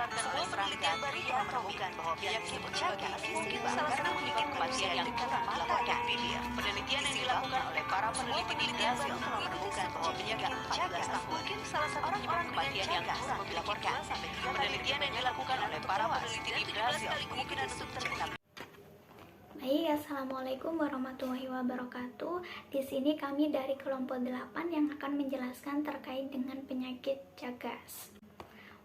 disarankan oleh serangga telah menemukan bahwa penyakit Chagas mungkin salah satu penyebab kematian yang kerap dilaporkan di dunia. Penelitian yang dilakukan oleh para peneliti di Brazil telah menemukan bahwa penyakit Chagas mungkin salah satu penyebab kematian yang kerap dilaporkan. Penelitian yang dilakukan oleh para peneliti di Brazil kemungkinan untuk terkena. Baik, assalamualaikum warahmatullahi wabarakatuh. Di sini kami dari kelompok 8 yang akan menjelaskan terkait dengan penyakit Chagas.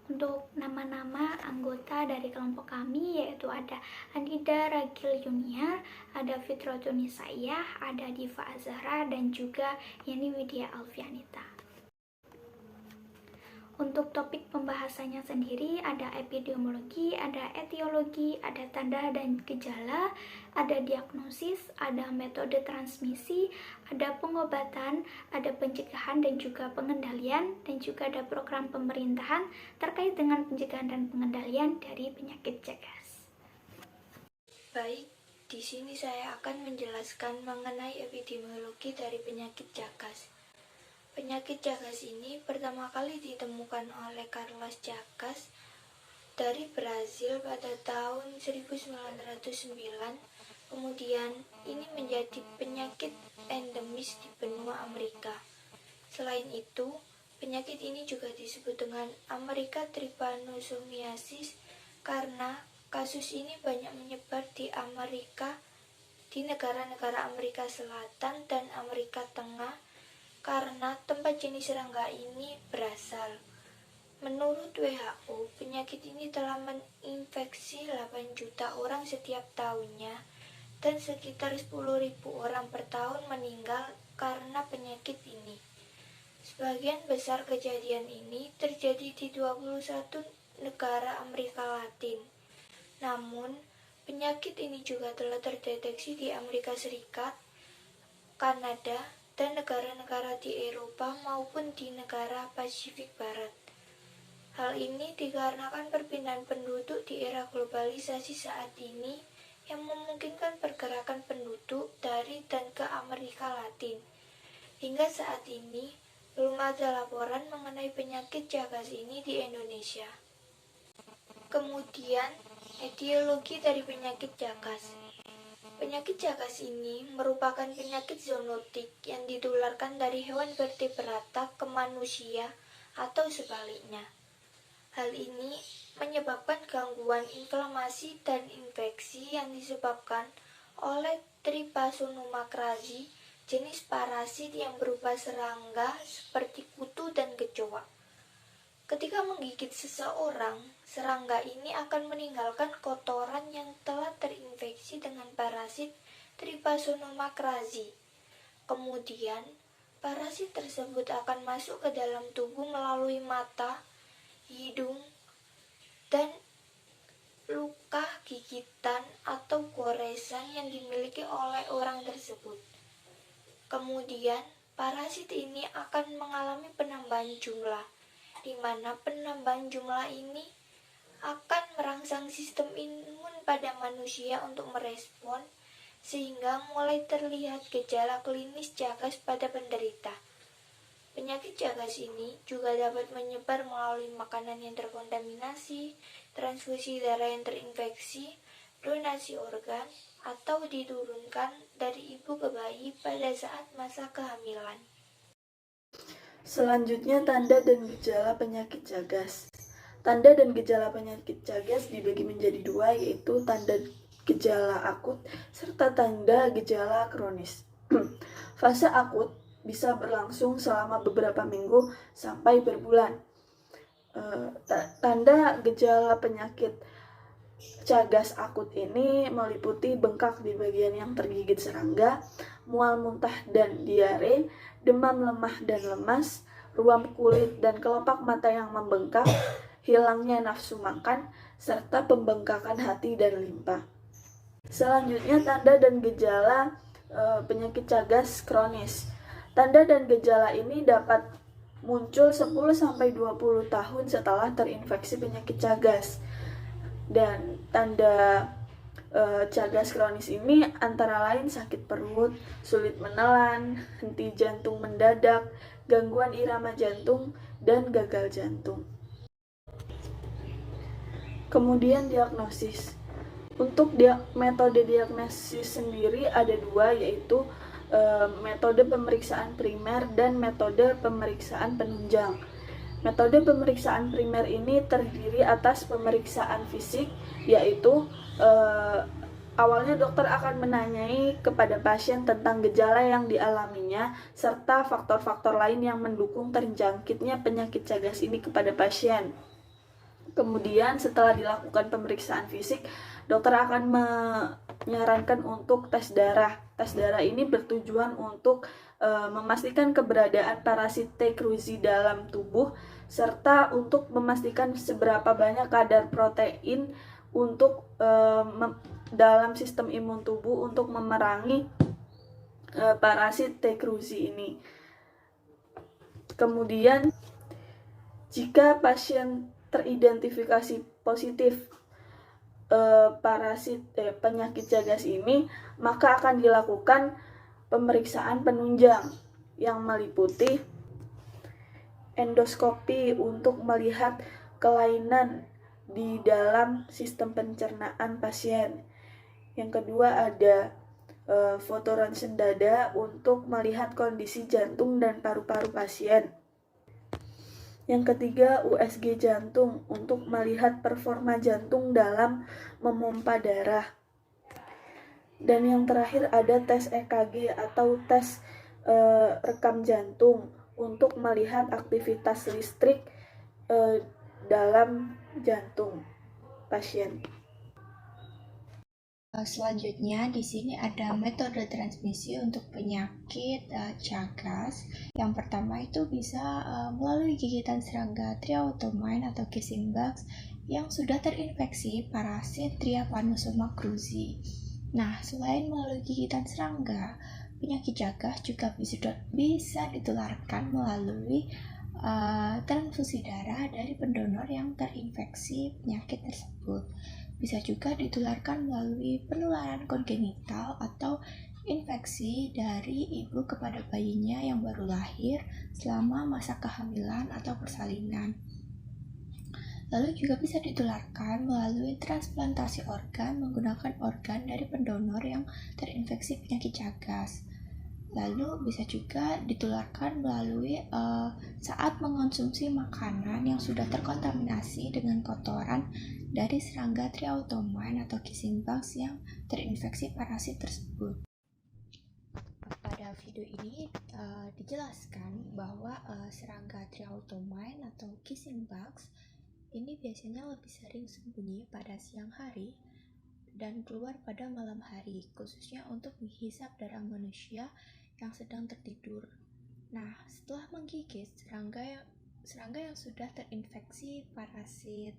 Untuk nama-nama anggota dari kelompok kami yaitu ada Anida Ragil Junior, ada Fitrotun Nisa'iyah, ada Diva Azhara, dan juga Yani Widya Alfianita. Untuk topik pembahasannya sendiri ada epidemiologi, ada etiologi, ada tanda dan gejala, ada diagnosis, ada metode transmisi, ada pengobatan, ada pencegahan dan juga pengendalian, dan juga ada program pemerintahan terkait dengan pencegahan dan pengendalian dari penyakit Chagas. Baik, di sini saya akan menjelaskan mengenai epidemiologi dari penyakit Chagas. Penyakit Chagas ini pertama kali ditemukan oleh Carlos Chagas dari Brazil pada tahun 1909. Kemudian ini menjadi penyakit endemis di benua Amerika. Selain itu, penyakit ini juga disebut dengan Amerika trypanosomiasis karena kasus ini banyak menyebar di Amerika, di negara-negara Amerika Selatan dan Amerika Tengah, karena tempat jenis serangga ini berasal. Menurut WHO, penyakit ini telah menginfeksi 8 juta orang setiap tahunnya dan sekitar 10.000 orang per tahun meninggal karena penyakit ini. Sebagian besar kejadian ini terjadi di 21 negara Amerika Latin. Namun, penyakit ini juga telah terdeteksi di Amerika Serikat, Kanada, dan negara-negara di Eropa maupun di negara Pasifik Barat. Hal ini dikarenakan perpindahan penduduk di era globalisasi saat ini yang memungkinkan pergerakan penduduk dari dan ke Amerika Latin. Hingga saat ini, belum ada laporan mengenai penyakit Chagas ini di Indonesia. Kemudian, etiologi dari penyakit Chagas. Penyakit Chagas ini merupakan penyakit zoonotik yang ditularkan dari hewan vertebrata ke manusia atau sebaliknya. Hal ini menyebabkan gangguan inflamasi dan infeksi yang disebabkan oleh Trypanosoma crazi, jenis parasit yang berupa serangga seperti kutu dan kecoa. Ketika menggigit seseorang, serangga ini akan meninggalkan kotoran yang telah terinfeksi dengan parasit Trypanosoma crazi. Kemudian, parasit tersebut akan masuk ke dalam tubuh melalui mata, hidung, dan luka gigitan atau goresan yang dimiliki oleh orang tersebut. Kemudian, parasit ini akan mengalami penambahan jumlah, di mana penambahan jumlah ini akan merangsang sistem imun pada manusia untuk merespon, sehingga mulai terlihat gejala klinis Chagas pada penderita. Penyakit Chagas ini juga dapat menyebar melalui makanan yang terkontaminasi, transfusi darah yang terinfeksi, donasi organ, atau diturunkan dari ibu ke bayi pada saat masa kehamilan. Selanjutnya, tanda dan gejala penyakit Chagas. Tanda dan gejala penyakit Chagas dibagi menjadi dua, yaitu tanda gejala akut serta tanda gejala kronis. Fase akut bisa berlangsung selama beberapa minggu sampai berbulan. Tanda gejala penyakit Chagas akut ini meliputi bengkak di bagian yang tergigit serangga, mual muntah dan diare, demam lemah dan lemas, ruam kulit dan kelopak mata yang membengkak, hilangnya nafsu makan, serta pembengkakan hati dan limpa. Selanjutnya, tanda dan gejala penyakit Chagas kronis. Tanda dan gejala ini dapat muncul 10-20 tahun setelah terinfeksi penyakit Chagas. Dan tanda Chagas kronis ini antara lain sakit perut, sulit menelan, henti jantung mendadak, gangguan irama jantung, dan gagal jantung. Kemudian diagnosis. Untuk metode diagnosis sendiri ada dua, yaitu metode pemeriksaan primer dan metode pemeriksaan penunjang. Metode pemeriksaan primer ini terdiri atas pemeriksaan fisik, yaitu awalnya dokter akan menanyai kepada pasien tentang gejala yang dialaminya serta faktor-faktor lain yang mendukung terjangkitnya penyakit Chagas ini kepada pasien. Kemudian setelah dilakukan pemeriksaan fisik, dokter akan menyarankan untuk tes darah. Tes darah ini bertujuan untuk memastikan keberadaan parasit T. cruzi dalam tubuh serta untuk memastikan seberapa banyak kadar protein untuk dalam sistem imun tubuh untuk memerangi parasit T. cruzi ini. Kemudian jika pasien teridentifikasi positif penyakit Chagas ini, maka akan dilakukan pemeriksaan penunjang yang meliputi endoskopi untuk melihat kelainan di dalam sistem pencernaan pasien. Yang kedua ada foto ronsen dada untuk melihat kondisi jantung dan paru-paru pasien. Yang ketiga, USG jantung untuk melihat performa jantung dalam memompa darah. Dan yang terakhir ada tes EKG atau tes rekam jantung untuk melihat aktivitas listrik dalam jantung pasien. Selanjutnya di sini ada metode transmisi untuk penyakit Chagas. Yang pertama itu bisa melalui gigitan serangga Triaotomine atau kissing bugs yang sudah terinfeksi parasit Trypanosoma cruzi. Nah, selain melalui gigitan serangga, penyakit Chagas juga bisa ditularkan melalui transfusi darah dari pendonor yang terinfeksi penyakit tersebut. Bisa juga ditularkan melalui penularan kongenital atau infeksi dari ibu kepada bayinya yang baru lahir selama masa kehamilan atau persalinan. Lalu juga bisa ditularkan melalui transplantasi organ menggunakan organ dari pendonor yang terinfeksi penyakit Chagas. Lalu bisa juga ditularkan melalui saat mengonsumsi makanan yang sudah terkontaminasi dengan kotoran dari serangga Triaotomine atau kissing bugs yang terinfeksi parasit tersebut. Pada video ini dijelaskan bahwa serangga Triaotomine atau kissing bugs ini biasanya lebih sering sembunyi pada siang hari dan keluar pada malam hari, khususnya untuk menghisap darah manusia yang sedang tertidur. Nah, setelah menggigit serangga yang sudah terinfeksi parasit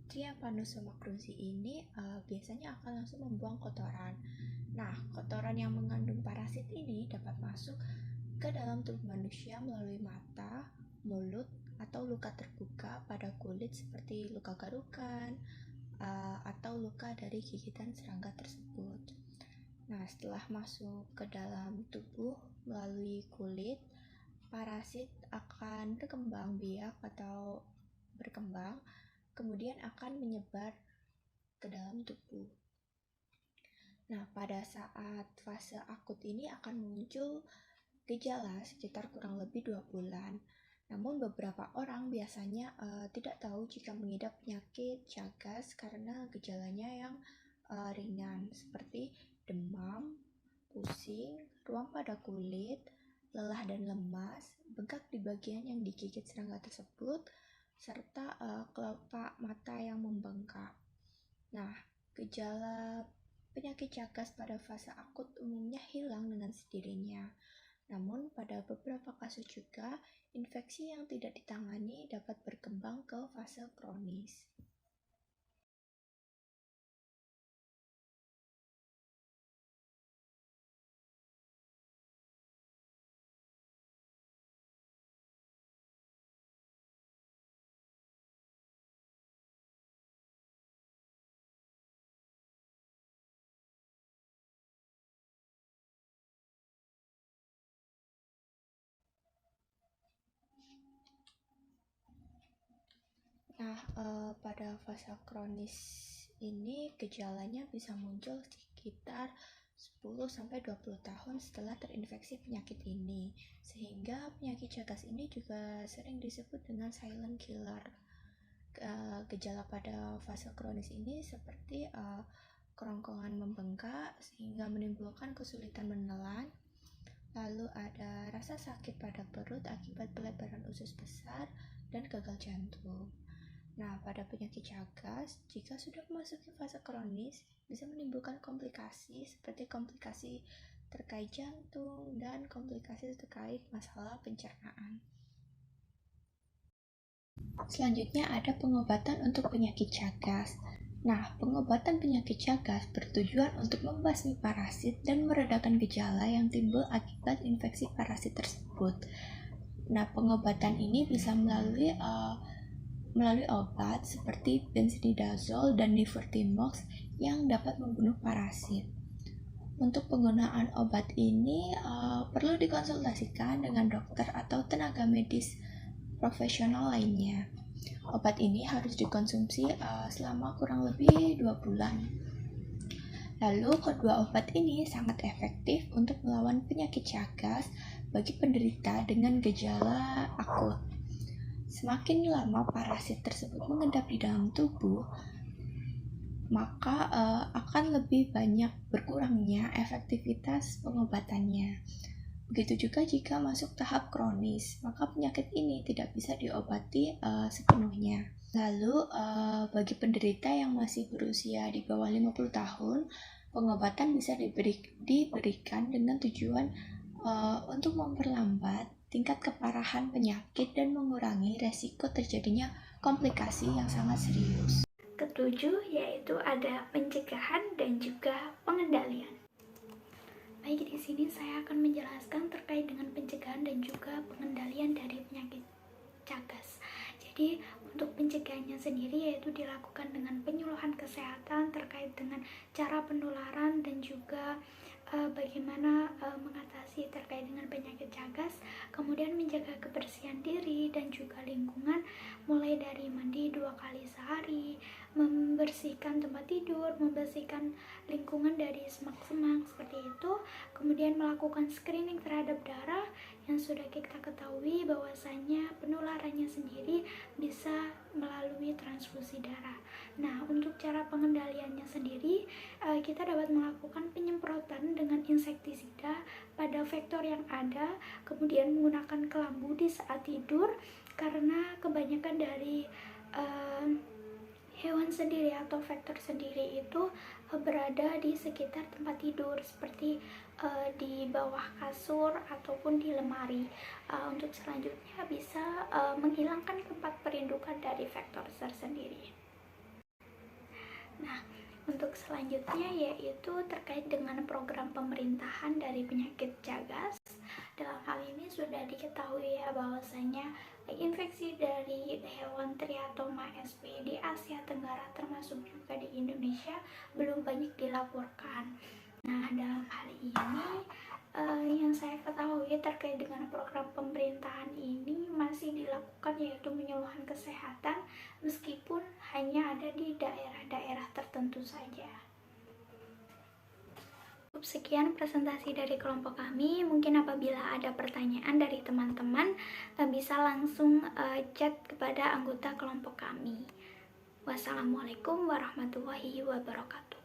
Trypanosoma cruzi ini biasanya akan langsung membuang kotoran. Nah, kotoran yang mengandung parasit ini dapat masuk ke dalam tubuh manusia melalui mata, mulut, atau luka terbuka pada kulit seperti luka garukan atau luka dari gigitan serangga tersebut. Nah, setelah masuk ke dalam tubuh melalui kulit, parasit akan berkembang biak atau berkembang, kemudian akan menyebar ke dalam tubuh. Nah, pada saat fase akut ini akan muncul gejala sekitar kurang lebih 2 bulan. Namun beberapa orang biasanya tidak tahu jika mengidap penyakit Chagas karena gejalanya yang ringan seperti demam, pusing, ruam pada kulit, lelah dan lemas, bengkak di bagian yang digigit serangga tersebut, serta kelopak mata yang membengkak. Nah, gejala penyakit Chagas pada fase akut umumnya hilang dengan sendirinya. Namun, pada beberapa kasus juga, infeksi yang tidak ditangani dapat berkembang ke fase kronis. Nah, pada fase kronis ini gejalanya bisa muncul sekitar 10-20 tahun setelah terinfeksi penyakit ini, sehingga penyakit Chagas ini juga sering disebut dengan silent killer. Gejala pada fase kronis ini seperti kerongkongan membengkak sehingga menimbulkan kesulitan menelan, lalu ada rasa sakit pada perut akibat pelebaran usus besar dan gagal jantung. Nah, pada penyakit Chagas, jika sudah memasuki fase kronis, bisa menimbulkan komplikasi seperti komplikasi terkait jantung dan komplikasi terkait masalah pencernaan. Selanjutnya ada pengobatan untuk penyakit Chagas. Nah, pengobatan penyakit Chagas bertujuan untuk membasmi parasit dan meredakan gejala yang timbul akibat infeksi parasit tersebut. Nah, pengobatan ini bisa melalui obat seperti benzimidazole dan nifurtimox yang dapat membunuh parasit. Untuk penggunaan obat ini perlu dikonsultasikan dengan dokter atau tenaga medis profesional lainnya. Obat ini harus dikonsumsi selama kurang lebih 2 bulan. Lalu kedua obat ini sangat efektif untuk melawan penyakit Chagas bagi penderita dengan gejala akut. Semakin lama parasit tersebut mengendap di dalam tubuh, maka akan lebih banyak berkurangnya efektivitas pengobatannya. Begitu juga jika masuk tahap kronis, maka penyakit ini tidak bisa diobati sepenuhnya. Lalu bagi penderita yang masih berusia di bawah 50 tahun, pengobatan bisa diberikan dengan tujuan untuk memperlambat tingkat keparahan penyakit dan mengurangi resiko terjadinya komplikasi yang sangat serius. Ketujuh yaitu ada pencegahan dan juga pengendalian. Baik, di sini saya akan menjelaskan terkait dengan pencegahan dan juga pengendalian dari penyakit Chagas. Jadi untuk pencegahannya sendiri yaitu dilakukan dengan penyuluhan kesehatan terkait dengan cara penularan dan juga bagaimana mengatasi terkait dengan penyakit Chagas, kemudian menjaga kebersihan diri dan juga lingkungan, mulai dari mandi 2 kali sehari, membersihkan tempat tidur, membersihkan lingkungan dari semak-semak seperti itu, kemudian melakukan screening terhadap darah yang sudah kita ketahui bahwasanya penularannya sendiri bisa melalui transfusi darah. Nah, untuk cara pengendaliannya sendiri, kita dapat melakukan penyemprotan dengan insektisida pada vektor yang ada, kemudian menggunakan kelambu di saat tidur, karena kebanyakan dari hewan sendiri atau vektor sendiri itu berada di sekitar tempat tidur, seperti di bawah kasur ataupun di lemari. Untuk selanjutnya bisa menghilangkan tempat perindukan dari vektor tersendiri. Nah, untuk selanjutnya yaitu terkait dengan program pemerintahan dari penyakit Chagas. Dalam hal ini sudah diketahui ya bahwasanya infeksi dari hewan Triatoma sp di Asia Tenggara termasuk juga di Indonesia belum banyak dilaporkan. Nah, dalam hal ini yang saya ketahui terkait dengan program pemerintahan ini masih dilakukan yaitu penyuluhan kesehatan, meskipun hanya ada di daerah-daerah tertentu saja. Sekian presentasi dari kelompok kami. Mungkin apabila ada pertanyaan dari teman-teman bisa langsung chat kepada anggota kelompok kami. Wassalamualaikum warahmatullahi wabarakatuh.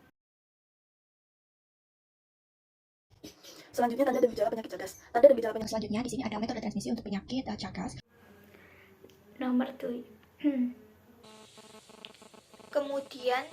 Selanjutnya tanda dan gejala penyakit Chagas. Tanda dan gejala penyakit Selanjutnya di sini ada metode transmisi untuk penyakit Chagas. Nomor 7. Kemudian